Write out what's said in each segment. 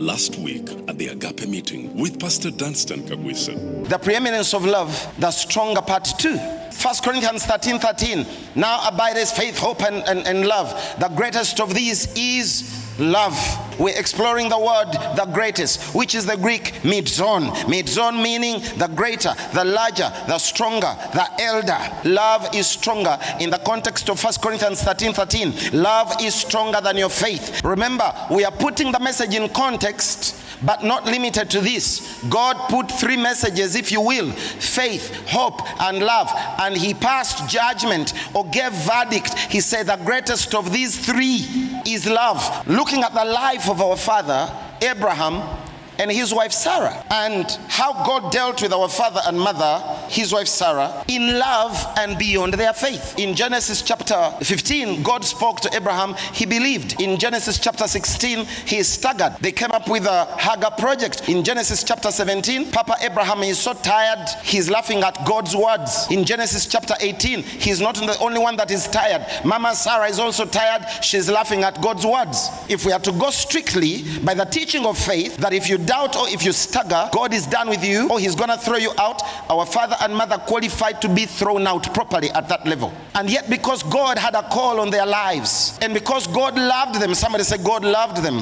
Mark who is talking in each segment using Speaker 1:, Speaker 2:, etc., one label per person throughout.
Speaker 1: Last week at the Agape meeting with Pastor Dunstan Kagwisa.
Speaker 2: The preeminence of love, the stronger part 2. 1 Corinthians 13:13. Now abideth faith, hope, and love. The greatest of these is love. We're exploring the word the greatest, which is the Greek mitzon. Mitzon meaning the greater, the larger, the stronger, the elder. Love is stronger. In the context of 1 Corinthians 13:13, love is stronger than your faith. Remember, we are putting the message in context, but not limited to this. God put 3 messages, if you will: faith, hope, and love. And he passed judgment or gave verdict. He said the greatest of these 3 is love. Looking at the life of our father Abraham and his wife Sarah, and how God dealt with our father and mother, his wife Sarah, in love and beyond their faith. In Genesis chapter 15, God spoke to Abraham. He believed. In Genesis chapter 16, he staggered. They came up with a Hagar project. In Genesis chapter 17, Papa Abraham is so tired, he's laughing at God's words. In Genesis chapter 18, he's not the only one that is tired. Mama Sarah is also tired. She's laughing at God's words. If we are to go strictly by the teaching of faith, that if you doubt or if you stagger, God is done with you or he's gonna throw you out, our father and mother qualified to be thrown out properly at that level. And yet, because God had a call on their lives, and because God loved them, somebody say God loved them,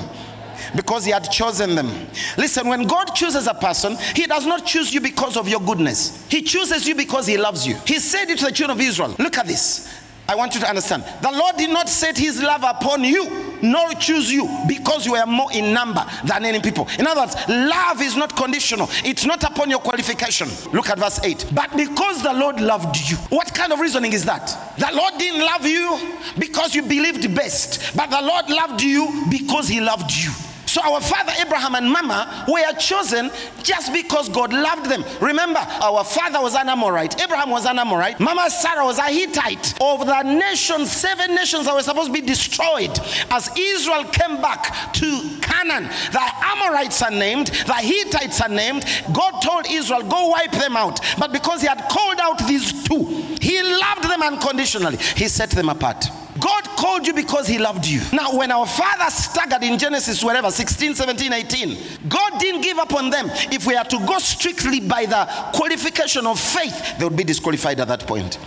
Speaker 2: because he had chosen them. Listen, when God chooses a person, he does not choose you because of your goodness. He chooses you because he loves you. He said it to the children of Israel. Look at this. I want you to understand. The Lord did not set his love upon you, nor choose you because you are more in number than any people. In other words, love is not conditional. It's not upon your qualification. Look at verse 8. But because the Lord loved you. What kind of reasoning is that? The Lord didn't love you because you believed best, but the Lord loved you because he loved you. So our father Abraham and mama were chosen just because God loved them. Remember, our father was an Amorite. Abraham was an Amorite. Mama Sarah was a Hittite. Of the nations, 7 nations that were supposed to be destroyed as Israel came back to Canaan. The Amorites are named, the Hittites are named. God told Israel, go wipe them out. But because he had called out these 2, he loved them unconditionally. He set them apart. God called you because he loved you. Now, when our father staggered in Genesis, wherever, 16, 17, 18, God didn't give up on them. If we are to go strictly by the qualification of faith, they would be disqualified at that point.